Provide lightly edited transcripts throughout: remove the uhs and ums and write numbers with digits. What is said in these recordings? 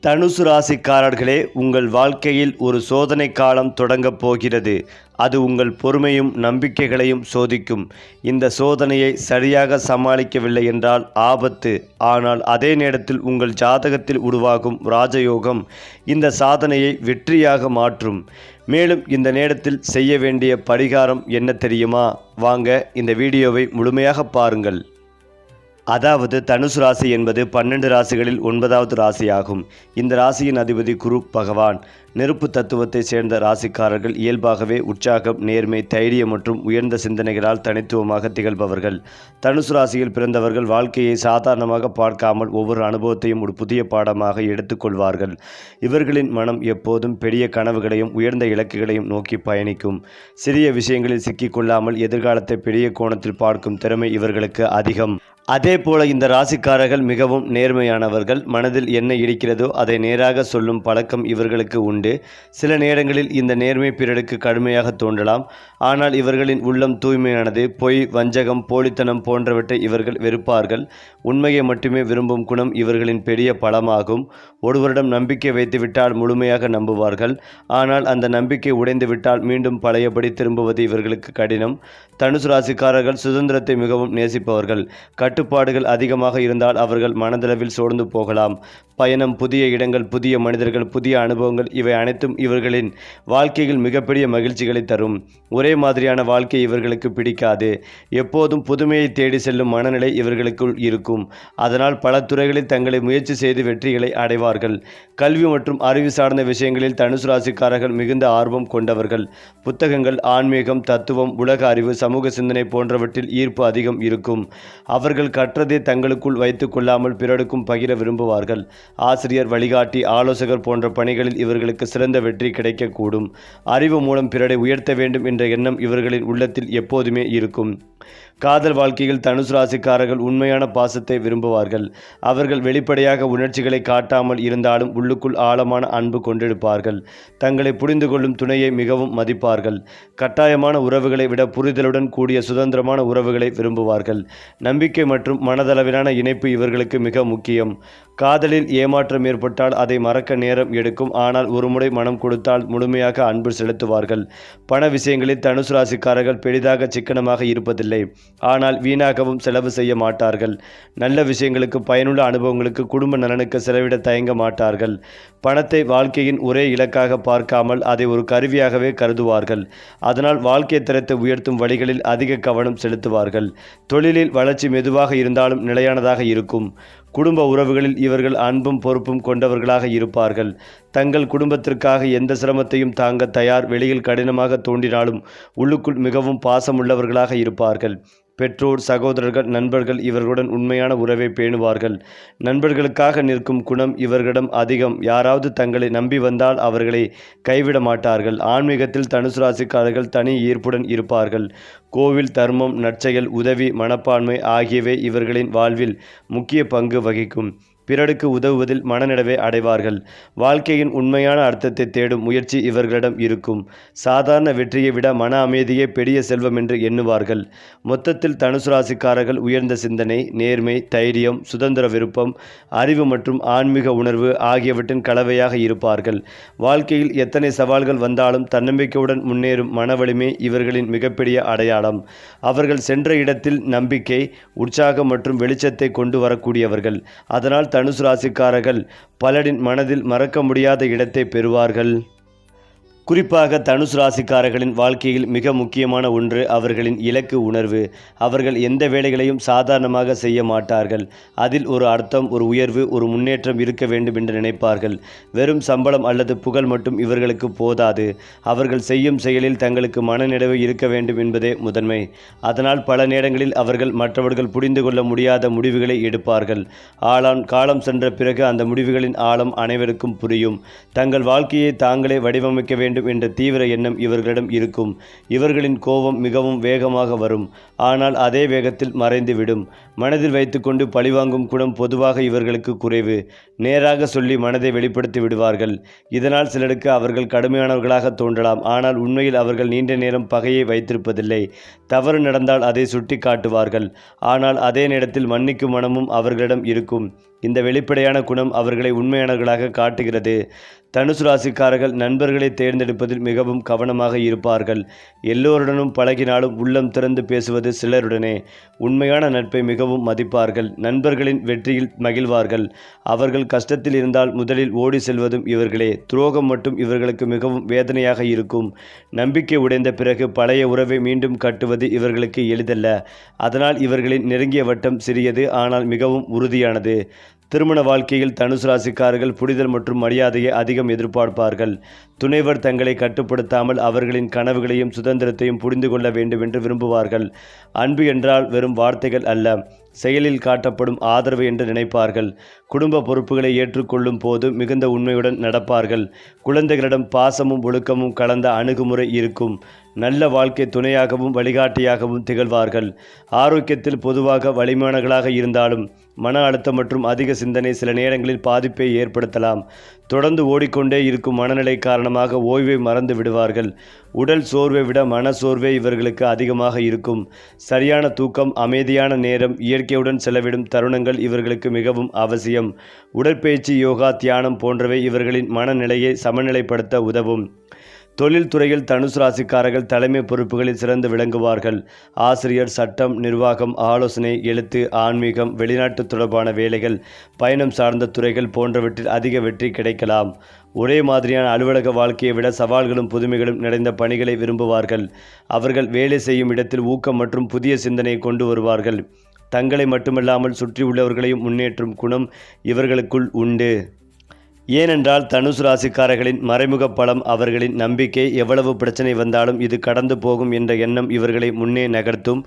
தனுசு ராசிக்காரர்களே, உங்கள் வாழ்க்கையில் ஒரு சோதனை காலம் தொடங்கப் போகிறது. அது உங்கள் பொறுமையும் நம்பிக்கைகளையும் சோதிக்கும். இந்த சோதனையை சரியாக சமாளிக்கவில்லை என்றால் ஆபத்து. ஆனால் அதே நேரத்தில் உங்கள் ஜாதகத்தில் உருவாகும் ராஜயோகம் இந்த சாதனையை வெற்றியாக மாற்றும். மேலும் இந்த நேரத்தில் செய்ய வேண்டிய பரிகாரம் என்ன தெரியுமா? வாங்க இந்த வீடியோவை முழுமையாக பாருங்கள். அதாவது தனுசு ராசி என்பது 12 ராசிகளில் 9வது ராசியாகும். இந்த ராசியின் அதிபதி குரு பகவான். நெருப்பு தத்துவத்தை சேர்ந்த ராசிக்காரர்கள் இயல்பாகவே உற்சாகம், நேர்மை, தைரியம் மற்றும் உயர்ந்த சிந்தனைகளால் தனித்துவமாக திகழ்பவர்கள். தனுசு ராசியில் பிறந்தவர்கள் வாழ்க்கையை சாதாரணமாக பார்க்காமல் ஒவ்வொரு அனுபவத்தையும் ஒரு புதிய பாடமாக எடுத்துக்கொள்வார்கள். இவர்களின் மனம் எப்போதும் பெரிய கனவுகளையும் உயர்ந்த இலக்குகளையும் நோக்கி பயணிக்கும். சிறிய விஷயங்களில் சிக்கிக்கொள்ளாமல் எதிர்காலத்தை பெரிய கோணத்தில் பார்க்கும் திறமை இவர்களுக்கு அதிகம். அதே போல இந்த ராசிக்காரர்கள் மிகவும் நேர்மையானவர்கள். மனதில் என்ன இருக்கிறதோ அதை நேராக சொல்லும் பழக்கம் இவர்களுக்கு உண்டு. சில நேரங்களில் இந்த நேர்மை பிறருக்கு கடுமையாக தோன்றலாம். ஆனால் இவர்களின் உள்ளம் தூய்மையானது. பொய், வஞ்சகம், போலித்தனம் போன்றவற்றை இவர்கள் வெறுப்பார்கள். உண்மையை மட்டுமே விரும்பும் குணம் இவர்களின் பெரிய பலமாகும். ஒருவரிடம் நம்பிக்கை வைத்துவிட்டால் முழுமையாக நம்புவார்கள். ஆனால் அந்த நம்பிக்கை உடைந்துவிட்டால் மீண்டும் பழையபடி திரும்புவது இவர்களுக்கு கடினம். தனுசு ராசிக்காரர்கள் சுதந்திரத்தை மிகவும் நேசிப்பவர்கள். கட்டுப்பாடுகள் அதிகமாக இருந்தால் அவர்கள் மனதளவில் சோர்ந்து போகலாம். பயணம், புதிய இடங்கள், புதிய மனிதர்கள், புதிய அனுபவங்கள் இவை அனைத்தும் இவர்களின் வாழ்க்கையில் மிகப்பெரிய மகிழ்ச்சிகளை தரும். ஒரே மாதிரியான வாழ்க்கை இவர்களுக்கு பிடிக்காது. எப்போதும் புதுமையை தேடி செல்லும் மனநிலை இவர்களுக்குள் இருக்கும். அதனால் பல துறைகளில் தங்களை முயற்சி செய்து வெற்றிகளை அடைவார்கள். கல்வி மற்றும் அறிவு சார்ந்த விஷயங்களில் தனுசு ராசிக்காரர்கள் மிகுந்த ஆர்வம் கொண்டவர்கள். புத்தகங்கள், ஆன்மீகம், தத்துவம், உலக அறிவு, சமூக சிந்தனை போன்றவற்றில் ஈர்ப்பு அதிகம் இருக்கும். அவர்கள் கற்றதை தங்களுக்குள் வைத்துக் கொள்ளாமல் பிறருக்கும் பகிர விரும்புவார்கள். ஆசிரியர், வழிகாட்டி, ஆலோசகர் போன்ற பணிகளில் இவர்களுக்கு சிறந்த வெற்றி கிடைக்கக்கூடும். அறிவு மூலம் பிறரை உயர்த்த வேண்டும் என்ற எண்ணம் இவர்களின் உள்ளத்தில் எப்போதுமே இருக்கும். காதல் வாழ்க்கையில் தனுசு ராசிக்காரர்கள் உண்மையான பாசத்தை விரும்புவார்கள். அவர்கள் வெளிப்படையாக உணர்ச்சிகளை காட்டாமல் இருந்தாலும் உள்ளுக்குள் ஆழமான அன்பு கொண்டிருப்பார்கள். தங்களை புரிந்து கொள்ளும் துணையை மிகவும் மதிப்பார்கள். கட்டாயமான உறவுகளை விட புரிதலுடன் கூடிய சுதந்திரமான உறவுகளை விரும்புவார்கள். நம்பிக்கை மற்றும் மனதளவிலான இணைப்பு இவர்களுக்கு மிக முக்கியம். காதலில் ஏமாற்றம் ஏற்பட்டால் அதை மறக்க நேரம் எடுக்கும். ஆனால் ஒருமுறை மனம் கொடுத்தால் முழுமையாக அன்பு செலுத்துவார்கள். பண விஷயங்களில் தனுசு ராசிக்காரர்கள் பெரிதாக சிக்கனமாக இருப்பதில்லை. ஆனால் வீணாகவும் செலவு செய்ய மாட்டார்கள். நல்ல விஷயங்களுக்கு, பயனுள்ள அனுபவங்களுக்கு, குடும்ப நலனுக்கு செலவிட தயங்க மாட்டார்கள். பணத்தை வாழ்க்கையின் ஒரே இலக்காக பார்க்காமல் அதை ஒரு கருவியாகவே கருதுவார்கள். அதனால் வாழ்க்கை தரத்தை உயர்த்தும் வழிகளில் அதிக கவனம் செலுத்துவார்கள். தொழிலில் வளர்ச்சி மெதுவாக இருந்தாலும் நிலையானதாக இருக்கும். குடும்ப உறவுகளில் இவர்கள் அன்பும் பொறுப்பும் கொண்டவர்களாக இருப்பார்கள். தங்கள் குடும்பத்திற்காக எந்த சிரமத்தையும் தாங்க தயார். வெளியில் கடினமாக தோன்றினாலும் உள்ளுக்குள் மிகவும் பாசமுள்ளவர்களாக இருப்பார்கள். பெற்றோர், சகோதரர்கள், நண்பர்கள் இவர்களுடன் உண்மையான உறவை பேணுவார்கள். நண்பர்களுக்காக நிற்கும் குணம் இவர்களிடம் அதிகம். யாராவது தங்களை நம்பி வந்தால் அவர்களை கைவிட மாட்டார்கள். ஆன்மீகத்தில் தனுசு ராசிக்காரர்கள் தனி ஈர்ப்புடன் இருப்பார்கள். கோவில், தர்மம், நற்செயல், உதவி, மனப்பான்மை ஆகியவை இவர்களின் வாழ்வில் முக்கிய பங்கு வகிக்கும். பிறருக்கு உதவுவதில் மனநிறைவை அடைவார்கள். வாழ்க்கையின் உண்மையான அர்த்தத்தை தேடும் முயற்சி இவர்களிடம் இருக்கும். சாதாரண வெற்றியை விட மன அமைதியே பெரிய செல்வம் என்று எண்ணுவார்கள். மொத்தத்தில் தனுசு ராசிக்காரர்கள் உயர்ந்த சிந்தனை, நேர்மை, தைரியம், சுதந்திர விருப்பம், அறிவு மற்றும் ஆன்மீக உணர்வு ஆகியவற்றின் கலவையாக இருப்பார்கள். வாழ்க்கையில் எத்தனை சவால்கள் வந்தாலும் தன்னம்பிக்கையுடன் முன்னேறும் மன வலிமை இவர்களின் மிகப்பெரிய அடையாளம். அவர்கள் சென்ற இடத்தில் நம்பிக்கை, உற்சாகம் மற்றும் வெளிச்சத்தை கொண்டு வரக்கூடியவர்கள். அதனால் தனுசு ராசிக்காரர்கள் பலரின் மனதில் மறக்க முடியாத இடத்தை பெறுவார்கள். குறிப்பாக தனுசு ராசிக்காரர்களின் வாழ்க்கையில் மிக முக்கியமான ஒன்று அவர்களின் இலக்கு உணர்வு. அவர்கள் எந்த வேலைகளையும் சாதாரணமாக செய்ய மாட்டார்கள். அதில் ஒரு அர்த்தம், ஒரு உயர்வு, ஒரு முன்னேற்றம் இருக்க வேண்டும் என்று நினைப்பார்கள். வெறும் சம்பளம் அல்லது புகழ் மட்டும் இவர்களுக்கு போதாது. அவர்கள் செய்யும் செயலில் தங்களுக்கு மனநிறைவு இருக்க வேண்டும் என்பதே முதன்மை. அதனால் பல நேரங்களில் அவர்கள் மற்றவர்கள் புரிந்து கொள்ள முடியாத முடிவுகளை எடுப்பார்கள். ஆனால் காலம் சென்ற பிறகு அந்த முடிவுகளின் ஆழம் அனைவருக்கும் புரியும். தங்கள் வாழ்க்கையை தாங்களே வடிவமைக்க வேண்டும் என்ற தீவிர எண்ணம் இவர்களிடம் இருக்கும். இவர்களின் கோபம் மிகவும் வேகமாக வரும். ஆனால் அதே வேகத்தில் மறைந்துவிடும். மனதில் வைத்துக்கொண்டு பழிவாங்கும் குணம் பொதுவாக இவர்களுக்கு குறைவு. நேராக சொல்லி மனதை வெளிப்படுத்தி விடுவார்கள். இதனால் சிலருக்கு அவர்கள் கடுமையானவர்களாக தோன்றலாம். ஆனால் உண்மையில் அவர்கள் நீண்ட நேரம் பகையை வைத்திருப்பதில்லை. தவறு நடந்தால் அதை சுட்டி காட்டுவார்கள். ஆனால் அதே நேரத்தில் மன்னிக்கும் மனமும் அவர்களிடம் இருக்கும். இந்த வெளிப்படையான குணம் அவர்களை உண்மையானவர்களாக காட்டுகிறது. தனுசு ராசிக்காரர்கள் நண்பர்களை தேர்ந்தெடுப்பதில் மிகவும் கவனமாக இருப்பார்கள். எல்லோருடனும் பழகினாலும் உள்ளம் திறந்து பேசுவது சிலருடனே. உண்மையான நட்பை மிகவும் மதிப்பார்கள். நண்பர்களின் வெற்றியில் மகிழ்வார்கள். அவர்கள் கஷ்டத்தில் இருந்தால் முதலில் ஓடி செல்வதும் இவர்களே. துரோகம் மட்டும் இவர்களுக்கு மிகவும் வேதனையாக இருக்கும். நம்பிக்கை உடைந்த பிறகு பழைய உறவை மீண்டும் கட்டுவது இவர்களுக்கு எளிதல்ல. அதனால் இவர்களின் நெருங்கிய வட்டம் சிறியது, ஆனால் மிகவும் உறுதியானது. திருமண வாழ்க்கையில் தனுசு ராசிக்காரர்கள் புரிதல் மற்றும் மரியாதையை அதிகம் எதிர்பார்ப்பார்கள். துணைவர் தங்களை கட்டுப்படுத்தாமல் அவர்களின் கனவுகளையும் சுதந்திரத்தையும் புரிந்து கொள்ள வேண்டும் என்று விரும்புவார்கள். அன்பு என்றால் வெறும் வார்த்தைகள் அல்ல, செயலில் காட்டப்படும் ஆதரவு என்று நினைப்பார்கள். குடும்ப பொறுப்புகளை ஏற்றுக்கொள்ளும் போது மிகுந்த உண்மையுடன் நடப்பார்கள். குழந்தைகளிடம் பாசமும் ஒழுக்கமும் கலந்த அணுகுமுறை இருக்கும். நல்ல வாழ்க்கை துணையாகவும் வழிகாட்டியாகவும் திகழ்வார்கள். ஆரோக்கியத்தில் பொதுவாக வலிமையானவர்களாக இருந்தாலும் மன அழுத்தம் மற்றும் அதிக சிந்தனை சில நேரங்களில் பாதிப்பை ஏற்படுத்தலாம். தொடர்ந்து ஓடிக்கொண்டே இருக்கும் மனநிலை காரணமாக ஓய்வை மறந்து விடுவார்கள். உடல் சோர்வை விட மன சோர்வே இவர்களுக்கு அதிகமாக இருக்கும். சரியான தூக்கம், அமைதியான நேரம், இயற்கையுடன் செலவிடும் தருணங்கள் இவர்களுக்கு மிகவும் அவசியம். உடற்பயிற்சி, யோகா, தியானம் போன்றவை இவர்களின் மனநிலையை சமநிலைப்படுத்த உதவும். தொழில்துறையில் தனுசு ராசிக்காரர்கள் தலைமை பொறுப்புகளில் சிறந்து விளங்குவார்கள். ஆசிரியர், சட்டம், நிர்வாகம், ஆலோசனை, எழுத்து, ஆன்மீகம், வெளிநாட்டு தொடர்பான வேலைகள், பயணம் சார்ந்த துறைகள் போன்றவற்றில் அதிக வெற்றி கிடைக்கலாம். ஒரே மாதிரியான அலுவலக வாழ்க்கையை விட சவால்களும் புதுமைகளும் நிறைந்த பணிகளை விரும்புவார்கள். அவர்கள் வேலை செய்யும் இடத்தில் ஊக்கம் மற்றும் புதிய சிந்தனையை கொண்டு வருவார்கள். தங்களை மட்டுமல்லாமல் சுற்றி உள்ளவர்களையும் முன்னேற்றும் குணம் இவர்களுக்குள் உண்டு. ஏனென்றால் தனுசு ராசிக்காரர்களின் மறைமுக பலம் அவர்களின் நம்பிக்கை. எவ்வளவு பிரச்சனை வந்தாலும் இது கடந்து போகும் என்ற எண்ணம் இவர்களை முன்னே நகர்த்தும்.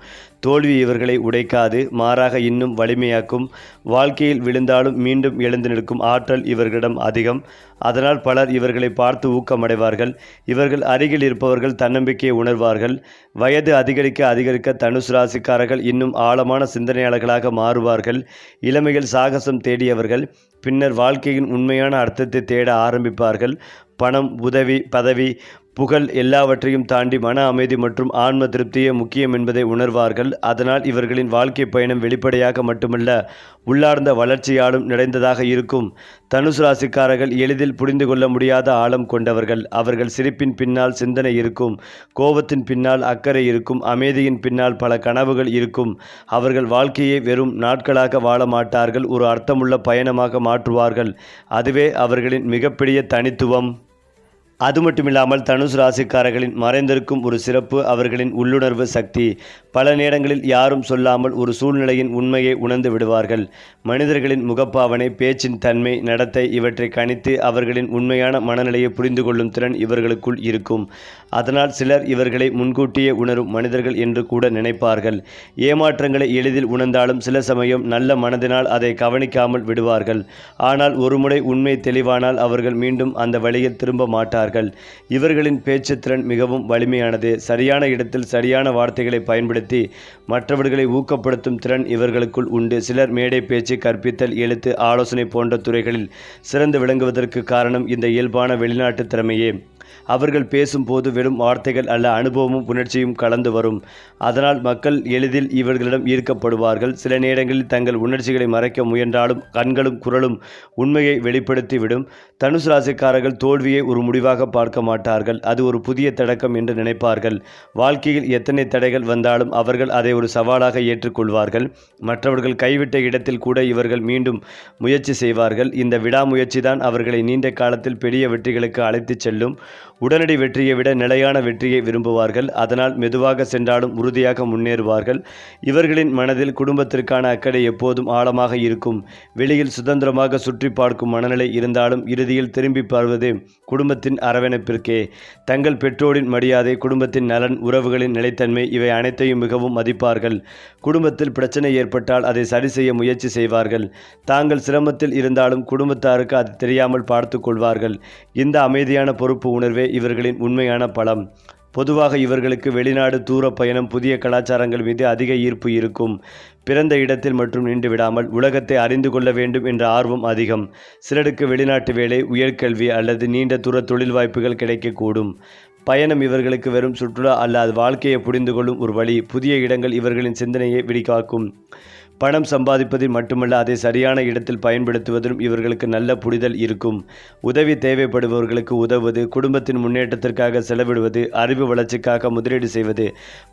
தோல்வி இவர்களை உடைக்காது, மாறாக இன்னும் வலிமையாக்கும். வாழ்க்கையில் விழுந்தாலும் மீண்டும் எழுந்து நிற்கும் ஆற்றல் இவர்களிடம் அதிகம். அதனால் பலர் இவர்களை பார்த்து ஊக்கமடைவார்கள். இவர்கள் அருகில் இருப்பவர்கள் தன்னம்பிக்கையை உணர்வார்கள். வயது அதிகரிக்க அதிகரிக்க தனுசு ராசிக்காரர்கள் இன்னும் ஆழமான சிந்தனையாளர்களாக மாறுவார்கள். இளமையில் சாகசம் தேடியவர்கள் பின்னர் வாழ்க்கையின் உண்மையான அர்த்தத்தை தேட ஆரம்பிப்பார்கள். பணம், உதவி, பதவி, புகழ் எல்லாவற்றையும் தாண்டி மன அமைதி மற்றும் ஆன்ம திருப்தியே முக்கியம் என்பதை உணர்வார்கள். அதனால் இவர்களின் வாழ்க்கை பயணம் வெளிப்படையாக மட்டுமல்ல, உள்ளார்ந்த வளர்ச்சியாலும் நிறைந்ததாக இருக்கும். தனுசு ராசிக்காரர்கள் எளிதில் புரிந்து கொள்ள முடியாத ஆழம் கொண்டவர்கள். அவர்கள் சிரிப்பின் பின்னால் சிந்தனை இருக்கும். கோபத்தின் பின்னால் அக்கறை இருக்கும். அமைதியின் பின்னால் பல கனவுகள் இருக்கும். அவர்கள் வாழ்க்கையை வெறும் நாட்களாக வாழ மாட்டார்கள், ஒரு அர்த்தமுள்ள பயணமாக மாற்றுவார்கள். அதுவே அவர்களின் மிகப்பெரிய தனித்துவம். அது மட்டுமில்லாமல் தனுசு ராசிக்காரர்களின் மறைந்திருக்கும் ஒரு சிறப்பு அவர்களின் உள்ளுணர்வு சக்தி. பல நேரங்களில் யாரும் சொல்லாமல் ஒரு சூழ்நிலையின் உண்மையை உணர்ந்து விடுவார்கள். மனிதர்களின் முகப்பாவனை, பேச்சின் தன்மை, நடத்தை இவற்றை கணித்து அவர்களின் உண்மையான மனநிலையை புரிந்து கொள்ளும் திறன் இவர்களுக்குள் இருக்கும். அதனால் சிலர் இவர்களை முன்கூட்டியே உணரும் மனிதர்கள் என்று கூட நினைப்பார்கள். ஏமாற்றங்களை எளிதில் உணர்ந்தாலும் சில சமயம் நல்ல மனதினால் அதை கவனிக்காமல் விடுவார்கள். ஆனால் ஒருமுறை உண்மை தெளிவானால் அவர்கள் மீண்டும் அந்த வழியில் திரும்ப மாட்டார்கள். இவர்களின் பேச்சுத்திறன் மிகவும் வலிமையானது. சரியான இடத்தில் சரியான வார்த்தைகளை பயன்படுத்தி மற்றவர்களை ஊக்கப்படுத்தும் திறன் இவர்களுக்குள் உண்டு. சிலர் மேடை பேச்சு, கற்பித்தல், எழுத்து, ஆலோசனை போன்ற துறைகளில் சிறந்து விளங்குவதற்கு காரணம் இந்த இயல்பான வெளிநாட்டு திறமையே. அவர்கள் பேசும்போது வெறும் வார்த்தைகள் அல்ல, அனுபவமும் உணர்ச்சியும் கலந்து வரும். அதனால் மக்கள் எளிதில் இவர்களிடம் ஈர்க்கப்படுவார்கள். சில நேரங்களில் தங்கள் உணர்ச்சிகளை மறைக்க முயன்றாலும் கண்களும் குரலும் உண்மையை வெளிப்படுத்திவிடும். தனுசு ராசிக்காரர்கள் தோல்வியை ஒரு முடிவாக பார்க்க மாட்டார்கள். அது ஒரு புதிய தொடக்கம் என்று நினைப்பார்கள். வாழ்க்கையில் எத்தனை தடைகள் வந்தாலும் அவர்கள் அதை ஒரு சவாலாக ஏற்றுக்கொள்வார்கள். மற்றவர்கள் கைவிட்ட இடத்தில் கூட இவர்கள் மீண்டும் முயற்சி செய்வார்கள். இந்த விடாமுயற்சி தான் அவர்களை நீண்ட காலத்தில் பெரிய வெற்றிகளுக்கு அழைத்துச் செல்லும். உடனடி வெற்றியை விட நிலையான வெற்றியை விரும்புவார்கள். அதனால் மெதுவாக சென்றாலும் உறுதியாக முன்னேறுவார்கள். இவர்களின் மனதில் குடும்பத்திற்கான அக்கறை எப்போதும் ஆழமாக இருக்கும். வெளியில் சுதந்திரமாக சுற்றி பார்க்கும் மனநிலை இருந்தாலும் இறுதியில் திரும்பி பார்வது குடும்பத்தின் அரவணைப்பிற்கே. தங்கள் பெற்றோரின் மரியாதை, குடும்பத்தின் நலன், உறவுகளின் நிலைத்தன்மை இவை அனைத்தையும் மிகவும் மதிப்பார்கள். குடும்பத்தில் பிரச்சனை ஏற்பட்டால் அதை சரி செய்ய முயற்சி செய்வார்கள். தாங்கள் சிரமத்தில் இருந்தாலும் குடும்பத்தாருக்கு அது தெரியாமல் பார்த்து கொள்வார்கள். இந்த அமைதியான பொறுப்பு உணர்வே இவர்களின் உண்மையான பலம். பொதுவாக இவர்களுக்கு வெளிநாடு, தூர பயணம், புதிய கலாச்சாரங்கள் மீது அதிக ஈர்ப்பு இருக்கும். பிறந்த இடத்தில் மட்டும் நின்று விடாமல் உலகத்தை அறிந்து கொள்ள வேண்டும் என்ற ஆர்வம் அதிகம். சிலருக்கு வெளிநாட்டு வேலை, உயர்கல்வி அல்லது நீண்ட தூர தொழில் வாய்ப்புகள் கிடைக்கக்கூடும். பயணம் இவர்களுக்கு வெறும் சுற்றுலா அல்ல, அது வாழ்க்கையை புரிந்து கொள்ளும் ஒரு வழி. புதிய இடங்கள் இவர்களின் சிந்தனையை விரிவாக்கும். பணம் சம்பாதிப்பதில் மட்டுமல்ல, அதை சரியான இடத்தில் பயன்படுத்துவதிலும் இவர்களுக்கு நல்ல புரிதல் இருக்கும். உதவி தேவைப்படுபவர்களுக்கு உதவுவது, குடும்பத்தின் முன்னேற்றத்திற்காக செலவிடுவது, அறிவு வளர்ச்சிக்காக முதலீடு செய்வது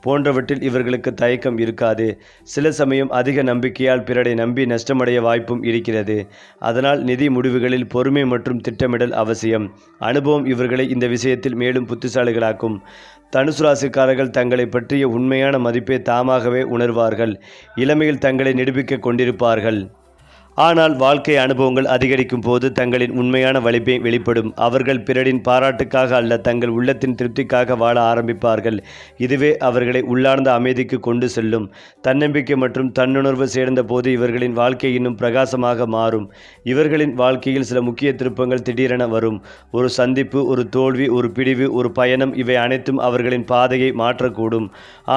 போன்றவற்றில் இவர்களுக்கு தயக்கம் இருக்காது. சில சமயம் அதிக நம்பிக்கையால் பிறரை நம்பி நஷ்டமடைய வாய்ப்பும் இருக்கிறது. அதனால் நிதி முடிவுகளில் பொறுமை மற்றும் திட்டமிடல் அவசியம். அனுபவம் இவர்களை இந்த விஷயத்தில் மேலும் புத்திசாலிகளாக்கும். தனுசு ராசிக்காரர்கள் தங்களை பற்றிய உண்மையான மதிப்பை தாமாகவே உணர்வார்கள். இளமையில் தங்களை நிரூபிக்க கொண்டிருப்பார்கள். ஆனால் வாழ்க்கை அனுபவங்கள் அதிகரிக்கும் போது தங்களின் உண்மையான வலிமை வெளிப்படும். அவர்கள் பிறரின் பாராட்டுக்காக அல்ல, தங்கள் உள்ளத்தின் திருப்திக்காக வாழ ஆரம்பிப்பார்கள். இதுவே அவர்களை உள்ளார்ந்த அமைதிக்கு கொண்டு செல்லும். தன்னம்பிக்கை மற்றும் தன்னுணர்வு சேர்ந்த போது இவர்களின் வாழ்க்கை இன்னும் பிரகாசமாக மாறும். இவர்களின் வாழ்க்கையில் சில முக்கிய திருப்பங்கள் திடீரென வரும். ஒரு சந்திப்பு, ஒரு தோல்வி, ஒரு பிடிவு, ஒரு பயணம், இவை அனைத்தும் அவர்களின் பாதையை மாற்றக்கூடும்.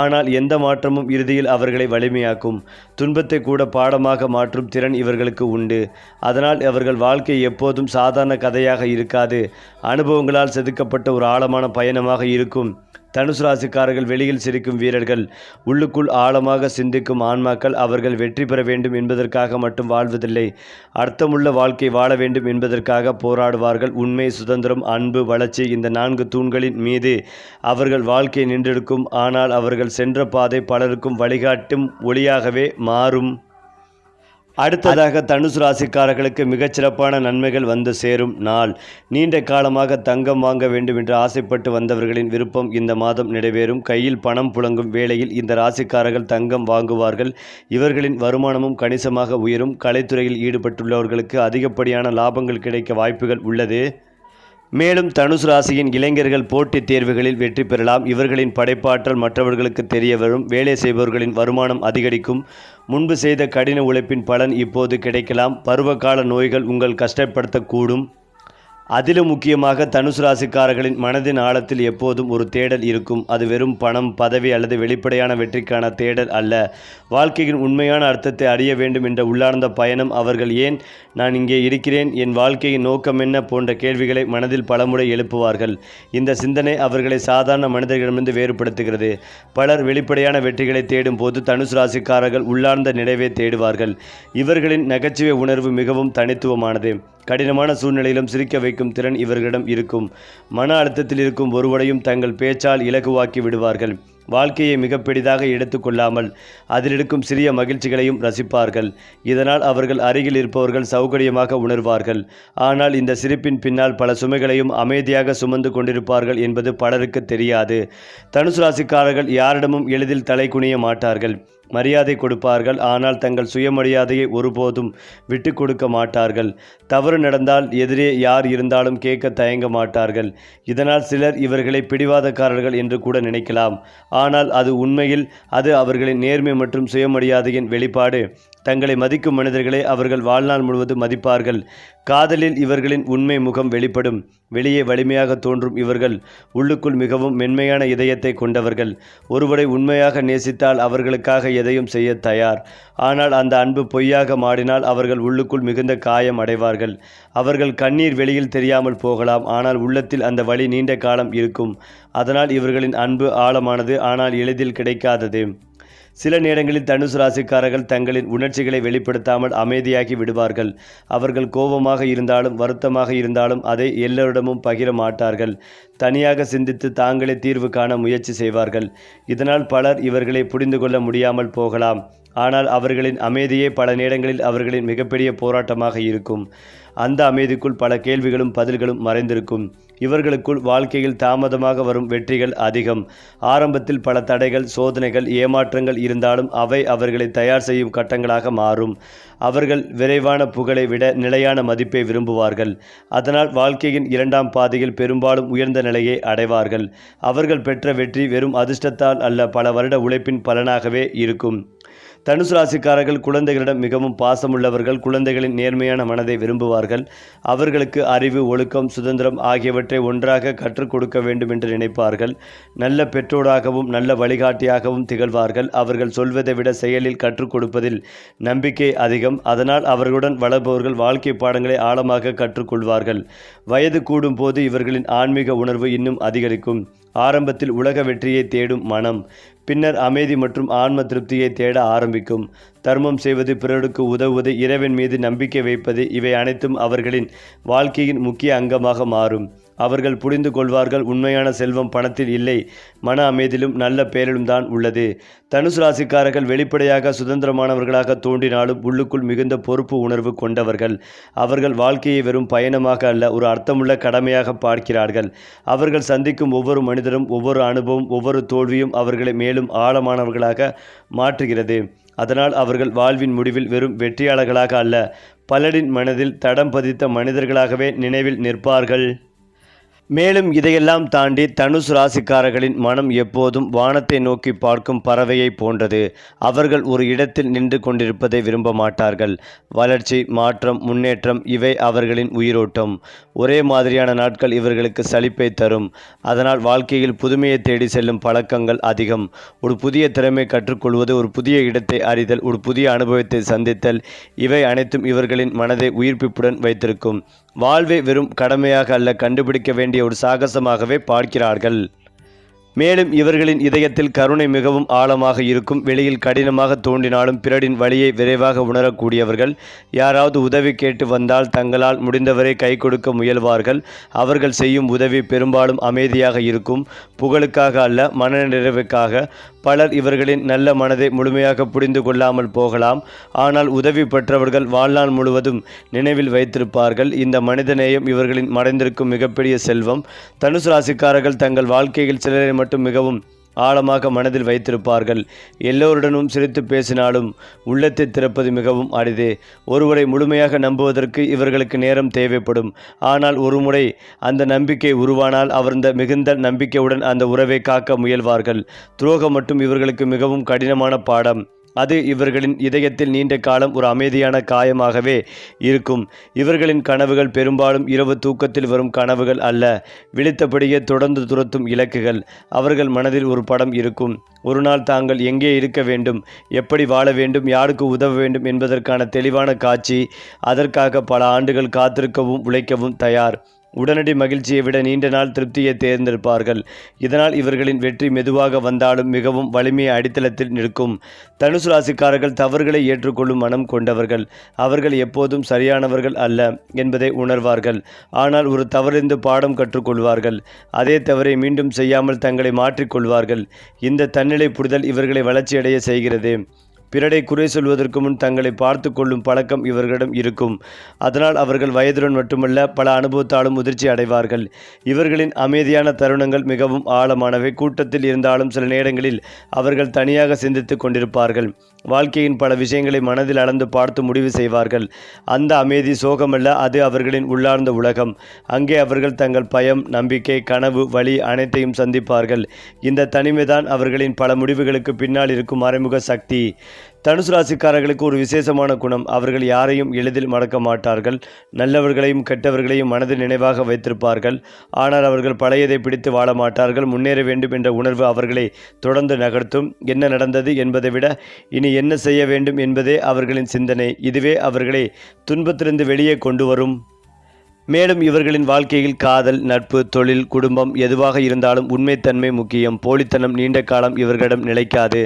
ஆனால் எந்த மாற்றமும் இறுதியில் அவர்களை வலிமையாக்கும். துன்பத்தை கூட பாடமாக மாற்றும் திறன் இவர்கள் உண்டு. அதனால் அவர்கள் வாழ்க்கை எப்போதும் சாதாரண கதையாக இருக்காது, அனுபவங்களால் செதுக்கப்பட்ட ஒரு ஆழமான பயணமாக இருக்கும். தனுசு ராசிக்காரர்கள் வெளியில் சிரிக்கும் வீரர்கள், உள்ளுக்குள் ஆழமாக சிந்திக்கும் ஆன்மாக்கள். அவர்கள் வெற்றி பெற வேண்டும் என்பதற்காக மட்டும் வாழ்வதில்லை, அர்த்தமுள்ள வாழ்க்கை வாழ வேண்டும் என்பதற்காக போராடுவார்கள். உண்மை, சுதந்திரம், அன்பு, வளர்ச்சி, இந்த 4 தூண்களின் மீது அவர்கள் வாழ்க்கை நின்றிருக்கும். ஆனால் அவர்கள் சென்ற பாதை பலருக்கும் வழிகாட்டும் ஒளியாகவே மாறும். அடுத்ததாக தனுசு ராசிக்காரர்களுக்கு மிகச்சிறப்பான நன்மைகள் வந்து சேரும் நாள். நீண்ட காலமாக தங்கம் வாங்க வேண்டும் என்று ஆசைப்பட்டு வந்தவர்களின் விருப்பம் இந்த மாதம் நிறைவேறும். கையில் பணம் புழங்கும் வேளையில் இந்த ராசிக்காரர்கள் தங்கம் வாங்குவார்கள். இவர்களின் வருமானமும் கணிசமாக உயரும். கலைத்துறையில் ஈடுபட்டுள்ளவர்களுக்கு அதிகப்படியான லாபங்கள் கிடைக்க வாய்ப்புகள் உள்ளது. மேலும் தனுசு ராசியின் இளைஞர்கள் போட்டித் தேர்வுகளில் வெற்றி பெறலாம். இவர்களின் படைப்பாற்றல் மற்றவர்களுக்கு தெரிய வரும். வேலை செய்பவர்களின் வருமானம் அதிகரிக்கும். முன்பு செய்த கடின உழைப்பின் பலன் இப்போது கிடைக்கலாம். பருவகால நோய்கள் உங்கள் கஷ்டப்படுத்தக்கூடும். அதிலும் முக்கியமாக தனுசு ராசிக்காரர்களின் மனதின் ஆழத்தில் எப்போதும் ஒரு தேடல் இருக்கும். அது வெறும் பணம், பதவி அல்லது வெளிப்படையான வெற்றிக்கான தேடல் அல்ல. வாழ்க்கையின் உண்மையான அர்த்தத்தை அறிய வேண்டும் என்ற உள்ளார்ந்த பயணம். அவர்கள் ஏன் நான் இங்கே இருக்கிறேன், என் வாழ்க்கையின் நோக்கம் என்ன போன்ற கேள்விகளை மனதில் பலமுறை எழுப்புவார்கள். இந்த சிந்தனை அவர்களை சாதாரண மனிதர்களிடமிருந்து வேறுபடுத்துகிறது. பலர் வெளிப்படையான வெற்றிகளை தேடும் போது தனுசு ராசிக்காரர்கள் உள்ளார்ந்த நிறைவை தேடுவார்கள். இவர்களின் நகைச்சுவை உணர்வு மிகவும் தனித்துவமானது. கடினமான சூழ்நிலையிலும் சிரிக்க வைக்கும் திறன் இவர்களிடம் இருக்கும். மன அழுத்தத்தில் இருக்கும் ஒருவரையும் தங்கள் பேச்சால் இலகுவாக்கி விடுவார்கள். வாழ்க்கையை மிக பெரிதாக எடுத்துக்கொள்ளாமல் அதில் இருக்கும் சிறிய மகிழ்ச்சிகளையும் ரசிப்பார்கள். இதனால் அவர்கள் அருகில் இருப்பவர்கள் சௌகரியமாக உணர்வார்கள். ஆனால் இந்த சிரிப்பின் பின்னால் பல சுமைகளையும் அமைதியாக சுமந்து கொண்டிருப்பார்கள் என்பது பலருக்கு தெரியாது. தனுசு ராசிக்காரர்கள் யாரிடமும் எளிதில் தலை குனிய மாட்டார்கள். மரியாதை கொடுப்பார்கள். ஆனால் தங்கள் சுயமரியாதையை ஒருபோதும் விட்டு கொடுக்க மாட்டார்கள். தவறு நடந்தால் எதிரே யார் இருந்தாலும் கேட்க தயங்க மாட்டார்கள். இதனால் சிலர் இவர்களை பிடிவாதக்காரர்கள் என்று கூட நினைக்கலாம். ஆனால் உண்மையில் அது அவர்களின் நேர்மை மற்றும் சுயமரியாதையின் வெளிப்பாடு. தங்களை மதிக்கும் மனிதர்களை அவர்கள் வாழ்நாள் முழுவதும் மதிப்பார்கள். காதலில் இவர்களின் உண்மை முகம் வெளிப்படும். வெளியே வலிமையாக தோன்றும் இவர்கள் உள்ளுக்குள் மிகவும் மென்மையான இதயத்தை கொண்டவர்கள். ஒருவரை உண்மையாக நேசித்தால் அவர்களுக்காக எதையும் செய்ய தயார். ஆனால் அந்த அன்பு பொய்யாக மாறினால் அவர்கள் உள்ளுக்குள் மிகுந்த காயம் அடைவார்கள். அவர்கள் கண்ணீர் வெளியில் தெரியாமல் போகலாம், ஆனால் உள்ளத்தில் அந்த வலி நீண்ட காலம் இருக்கும். அதனால் இவர்களின் அன்பு ஆழமானது, ஆனால் எளிதில் கிடைக்காதது. சில நேரங்களில் தனுசு ராசிக்காரர்கள் தங்களின் உணர்ச்சிகளை வெளிப்படுத்தாமல் அமைதியாகி விடுவார்கள். அவர்கள் கோபமாக இருந்தாலும் வருத்தமாக இருந்தாலும் அதை எல்லோரிடமும் பகிர மாட்டார்கள். தனியாக சிந்தித்து தாங்களே தீர்வு காண முயற்சி செய்வார்கள். இதனால் பலர் இவர்களை புரிந்து கொள்ள முடியாமல் போகலாம். ஆனால் அவர்களின் அமைதியே பல நேரங்களில் அவர்களின் மிகப்பெரிய போராட்டமாக இருக்கும். அந்த அமைதிக்குள் பல கேள்விகளும் பதில்களும் மறைந்திருக்கும். இவர்களுக்குள் வாழ்க்கையில் தாமதமாக வரும் வெற்றிகள் அதிகம். ஆரம்பத்தில் பல தடைகள், சோதனைகள், ஏமாற்றங்கள் இருந்தாலும் அவை அவர்களை தயார் செய்யும் கட்டங்களாக மாறும். அவர்கள் விரைவான புகழை விட நிலையான மதிப்பை விரும்புவார்கள். அதனால் வாழ்க்கையின் 2ஆம் பாதையில் பெரும்பாலும் உயர்ந்த நிலையை அடைவார்கள். அவர்கள் பெற்ற வெற்றி வெறும் அதிர்ஷ்டத்தால் அல்ல, பல வருட உழைப்பின் பலனாகவே இருக்கும். தனுசு ராசிக்காரர்கள் குழந்தைகளிடம் மிகவும் பாசமுள்ளவர்கள். குழந்தைகளின் நேர்மையான மனதை விரும்புவார்கள். அவர்களுக்கு அறிவு, ஒழுக்கம், சுதந்திரம் ஆகியவற்றை ஒன்றாக கற்றுக் கொடுக்க வேண்டும் என்று நினைப்பார்கள். நல்ல பெற்றோராகவும் நல்ல வழிகாட்டியாகவும் திகழ்வார்கள். அவர்கள் சொல்வதை விட செயலில் கற்றுக் கொடுப்பதில் நம்பிக்கை அதிகம். அதனால் அவர்களுடன் வளர்பவர்கள் வாழ்க்கை பாடங்களை ஆழமாக கற்றுக்கொள்வார்கள். வயது கூடும் போது இவர்களின் ஆன்மீக உணர்வு இன்னும் அதிகரிக்கும். ஆரம்பத்தில் உலக வெற்றியை தேடும் மனம், பின்னர் அமைதி மற்றும் ஆன்ம திருப்தியை தேட ஆரம்பிக்கும். தர்மம் செய்வது, பிறருக்கு உதவுவது, இறைவன் மீது நம்பிக்கை வைப்பது இவை அனைத்தும் அவர்களின் வாழ்க்கையின் முக்கிய அங்கமாக மாறும். அவர்கள் புரிந்து கொள்வார்கள், உண்மையான செல்வம் பணத்தில் இல்லை, மன அமைதியிலும் நல்ல பெயரிலும் தான் உள்ளது. தனுசு ராசிக்காரர்கள் வெளிப்படையாக சுதந்திரமானவர்களாக தோன்றினாலும் உள்ளுக்குள் மிகுந்த பொறுப்பு உணர்வு கொண்டவர்கள். அவர்கள் வாழ்க்கையை வெறும் பயணமாக அல்ல, ஒரு அர்த்தமுள்ள கடமையாக பார்க்கிறார்கள். அவர்கள் சந்திக்கும் ஒவ்வொரு மனிதரும், ஒவ்வொரு அனுபவம், ஒவ்வொரு தோல்வியும் அவர்களை மேலும் ஆழமானவர்களாக மாற்றுகிறது. அதனால் அவர்கள் வாழ்வின் முடிவில் வெறும் வெற்றியாளர்களாக அல்ல, பலரின் மனதில் தடம் பதித்த மனிதர்களாகவே நினைவில் நிற்பார்கள். மேலும் இதையெல்லாம் தாண்டி தனுசு ராசிக்காரர்களின் மனம் எப்போதும் வானத்தை நோக்கி பார்க்கும் பறவையை போன்றது. அவர்கள் ஒரு இடத்தில் நின்று கொண்டிருப்பதை விரும்ப மாட்டார்கள். வளர்ச்சி, மாற்றம், முன்னேற்றம் இவை அவர்களின் உயிரோட்டம். ஒரே மாதிரியான நாட்கள் இவர்களுக்கு சலிப்பை தரும். அதனால் வாழ்க்கையில் புதுமையை தேடி செல்லும் பழக்கங்கள் அதிகம். ஒரு புதிய திறமை கற்றுக்கொள்வது, ஒரு புதிய இடத்தை அறிதல், ஒரு புதிய அனுபவத்தை சந்தித்தல் இவை அனைத்தும் இவர்களின் மனதை உயிர்ப்பிப்புடன் வைத்திருக்கும். வாழ்வை வெறும் கடமையாக அல்ல, கண்டுபிடிக்க வேண்டிய ஒரு சாகசமாகவே பார்க்கிறார்கள். மேலும் இவர்களின் இதயத்தில் கருணை மிகவும் ஆழமாக இருக்கும். வெளியில் கடினமாக தோன்றினாலும் பிறரின் வழியை விரைவாக உணரக்கூடியவர்கள். யாராவது உதவி கேட்டு வந்தால் தங்களால் முடிந்தவரை கை கொடுக்க முயல்வார்கள். அவர்கள் செய்யும் உதவி பெரும்பாலும் அமைதியாக இருக்கும், புகழுக்காக அல்ல, மனநிறைவுக்காக. பலர் இவர்களின் நல்ல மனதை முழுமையாக புரிந்து கொள்ளாமல் போகலாம். ஆனால் உதவி பெற்றவர்கள் வாழ்நாள் முழுவதும் நினைவில் வைத்திருப்பார்கள். இந்த மனிதநேயம் இவர்களின் மறைந்திருக்கும் மிகப்பெரிய செல்வம். தனுசு ராசிக்காரர்கள் தங்கள் வாழ்க்கையில் சிலரை மட்டும் மிகவும் ஆழமாக மனதில் வைத்திருப்பார்கள். எல்லோருடனும் சிரித்து பேசினாலும் உள்ளத்தை திறப்பது மிகவும் அரிதே. ஒருவரை முழுமையாக நம்புவதற்கு இவர்களுக்கு நேரம் தேவைப்படும். ஆனால் ஒருமுறை அந்த நம்பிக்கை உருவானால் அவர்ந்த மிகுந்த நம்பிக்கையுடன் அந்த உறவை காக்க முயல்வார்கள். துரோகம் மட்டும் இவர்களுக்கு மிகவும் கடினமான பாடம். அது இவர்களின் இதயத்தில் நீண்ட காலம் ஒரு அமைதியான காயமாகவே இருக்கும். இவர்களின் கனவுகள் பெரும்பாலும் இரவு தூக்கத்தில் வரும் கனவுகள் அல்ல, விழித்தபடியே தொடர்ந்து துரத்தும் இலக்குகள். அவர்கள் மனதில் ஒரு படம் இருக்கும். ஒரு நாள் தாங்கள் எங்கே இருக்க வேண்டும், எப்படி வாழ வேண்டும், யாருக்கு உதவ வேண்டும் என்பதற்கான தெளிவான காட்சி. அதற்காக பல ஆண்டுகள் காத்திருக்கவும் உழைக்கவும் தயார். உடனடி மகிழ்ச்சியை விட நீண்ட நாள் திருப்தியை தேர்ந்தெடுப்பார்கள். இதனால் இவர்களின் வெற்றி மெதுவாக வந்தாலும் மிகவும் வலிமையை அடித்தளத்தில் நிற்கும். தனுசு ராசிக்காரர்கள் தவறுகளை ஏற்றுக்கொள்ளும் மனம் கொண்டவர்கள். அவர்கள் எப்போதும் சரியானவர்கள் அல்ல என்பதை உணர்வார்கள். ஆனால் ஒரு தவறிந்து பாடம் கற்றுக்கொள்வார்கள். அதே தவறை மீண்டும் செய்யாமல் தங்களை மாற்றிக்கொள்வார்கள். இந்த தன்னிலை புரிதல் இவர்களை வளர்ச்சியடைய செய்கிறது. பிறரை குறை சொல்வதற்கு முன் தங்களை பார்த்து கொள்ளும் பழக்கம் இவர்களிடம் இருக்கும். அதனால் அவர்கள் வயதுடன் மட்டுமல்ல, பல அனுபவத்தாலும் முதிர்ச்சி அடைவார்கள். இவர்களின் அமைதியான தருணங்கள் மிகவும் ஆழமானவை. கூட்டத்தில் இருந்தாலும் சில நேரங்களில் அவர்கள் தனியாக சிந்தித்து கொண்டிருப்பார்கள். வாழ்க்கையின் பல விஷயங்களை மனதில் அளந்து பார்த்து முடிவு செய்வார்கள். அந்த அமைதி சோகமல்ல, அது அவர்களின் உள்ளார்ந்த உலகம். அங்கே அவர்கள் தங்கள் பயம், நம்பிக்கை, கனவு, வழி அனைத்தையும் சந்திப்பார்கள். இந்த தனிமைதான் அவர்களின் பல முடிவுகளுக்கு பின்னால் இருக்கும் மறைமுக சக்தி. தனுசு ராசிக்காரர்களுக்கு ஒரு விசேஷமான குணம். அவர்கள் யாரையும் எளிதில் மறக்க மாட்டார்கள். நல்லவர்களையும் கெட்டவர்களையும் மனதில் நினைவாக வைத்திருப்பார்கள். ஆனால் அவர்கள் பழையதை பிடித்து வாழ மாட்டார்கள். முன்னேற வேண்டும் என்ற உணர்வு அவர்களை தொடர்ந்து நகர்த்தும். என்ன நடந்தது என்பதை விட இனி என்ன செய்ய வேண்டும் என்பதே அவர்களின் சிந்தனை. இதுவே அவர்களை துன்பத்திலிருந்து வெளியே கொண்டு வரும். மேலும் இவர்களின் வாழ்க்கையில் காதல், நட்பு, தொழில், குடும்பம் எதுவாக இருந்தாலும் உண்மைத்தன்மை முக்கியம். போலித்தனம் நீண்ட காலம் இவர்களிடம் நிலைக்காது.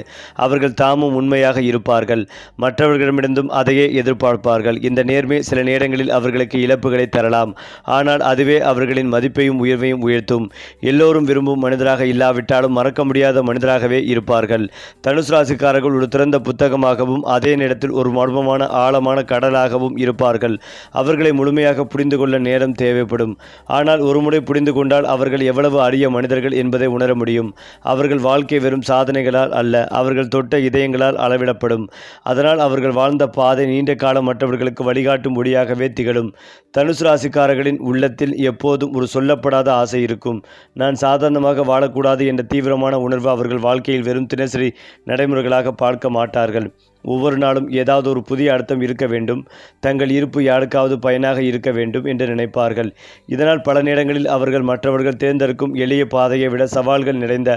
அவர்கள் தாமும் உண்மையாக இருப்பார்கள். மற்றவர்களிடமிருந்தும் அதையே எதிர்பார்ப்பார்கள். இந்த நேர்மை சில நேரங்களில் அவர்களுக்கு இழப்புகளை தரலாம். ஆனால் அதுவே அவர்களின் மதிப்பையும் உயர்வையும் உயர்த்தும். எல்லோரும் விரும்பும் மனிதராக இல்லாவிட்டாலும் மறக்க முடியாத மனிதராகவே இருப்பார்கள். தனுசு ராசிக்காரர்கள் ஒரு திறந்த புத்தகமாகவும் அதே நேரத்தில் ஒரு மர்மமான ஆழமான கடலாகவும் இருப்பார்கள். அவர்களை முழுமையாக புரிந்து கொள்ள நேரம் தேவைப்படும். ஆனால் ஒருமுறை புரிந்து கொண்டால் அவர்கள் எவ்வளவு அரிய மனிதர்கள் என்பதை உணர முடியும். அவர்கள் வாழ்க்கை வெறும் சாதனைகளால் அல்ல, அவர்கள் தொட்ட இதயங்களால் அளவிடப்படும். அதனால் அவர்கள் வாழ்ந்த பாதை நீண்ட காலம் மற்றவர்களுக்கு வழிகாட்டும் ஒளியாகவே திகழும். தனுசு ராசிக்காரர்களின் உள்ளத்தில் எப்போதும் ஒரு சொல்லப்படாத ஆசை இருக்கும். நான் சாதாரணமாக வாழக்கூடாது என்ற தீவிரமான உணர்வு அவர்கள் வாழ்க்கையில் வெறும் தினசரி நடைமுறைகளாக பார்க்க மாட்டார்கள். ஒவ்வொரு நாளும் ஏதாவது ஒரு புதிய அர்த்தம் இருக்க வேண்டும், தங்கள் இருப்பு யாருக்காவது பயனாக இருக்க வேண்டும் என்று நினைப்பார்கள். இதனால் பல நேரங்களில் அவர்கள் மற்றவர்கள் தேர்ந்தெடுக்கும் எளிய பாதையை விட சவால்கள் நிறைந்த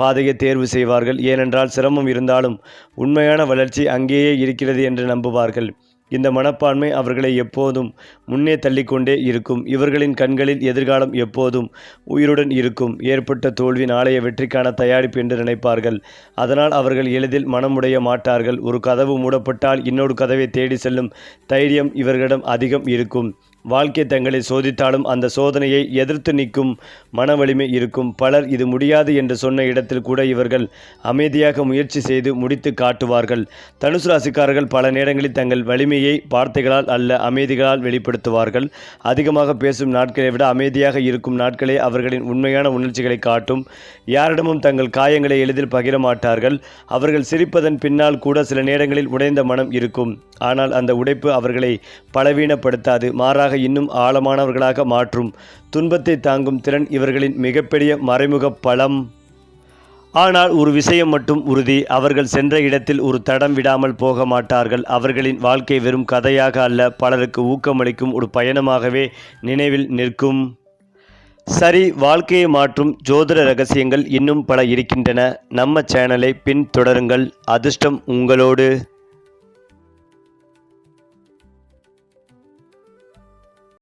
பாதையை தேர்வு செய்வார்கள். ஏனென்றால் சிரமம் இருந்தாலும் உண்மையான வளர்ச்சி அங்கேயே இருக்கிறது என்று நம்புவார்கள். இந்த மனப்பான்மை அவர்களை எப்போதும் முன்னே தள்ளிக்கொண்டே இருக்கும். இவர்களின் கண்களில் எதிர்காலம் எப்போதும் உயிருடன் இருக்கும். ஏற்பட்ட தோல்வி நாளைய வெற்றிக்கான தயாரிப்பு என்று நினைப்பார்கள். அதனால் அவர்கள் எளிதில் மனமுடைய மாட்டார்கள். ஒரு கதவு மூடப்பட்டால் இன்னொரு கதவை தேடி செல்லும் தைரியம் இவர்களிடம் அதிகம் இருக்கும். வாழ்க்கை தங்களை சோதித்தாலும் அந்த சோதனையை எதிர்த்து நிற்கும் மன வலிமை இருக்கும். பலர் இது முடியாது என்று சொன்ன இடத்தில் கூட இவர்கள் அமைதியாக முயற்சி செய்து முடித்து காட்டுவார்கள். தனுசு ராசிக்காரர்கள் பல நேரங்களில் தங்கள் வலிமையை வார்த்தைகளால் அல்ல அமைதிகளால் வெளிப்படுத்துவார்கள். அதிகமாக பேசும் நாட்களை விட அமைதியாக இருக்கும் நாட்களே அவர்களின் உண்மையான உணர்ச்சிகளை காட்டும். யாரிடமும் தங்கள் காயங்களை எளிதில் பகிர மாட்டார்கள். அவர்கள் சிரிப்பதன் பின்னால் கூட சில நேரங்களில் உடைந்த மனம் இருக்கும். ஆனால் அந்த உடைப்பு அவர்களை பலவீனப்படுத்தாது, மாறாக இன்னும் ஆழமானவர்களாக மாற்றும். துன்பத்தை தாங்கும் திறன் இவர்களின் மிகப்பெரிய மறைமுக பலம். ஆனால் ஒரு விஷயம் மட்டும் உறுதி, அவர்கள் சென்ற இடத்தில் ஒரு தடம் விடாமல் போக மாட்டார்கள். அவர்களின் வாழ்க்கை வெறும் கதையாக அல்ல, பலருக்கு ஊக்கமளிக்கும் ஒரு பயணமாகவே நினைவில் நிற்கும். சரி, வாழ்க்கையை மாற்றும் ஜோதிட ரகசியங்கள் இன்னும் பல இருக்கின்றன. நம்ம சேனலை பின்தொடருங்கள். அதிர்ஷ்டம் உங்களோடு.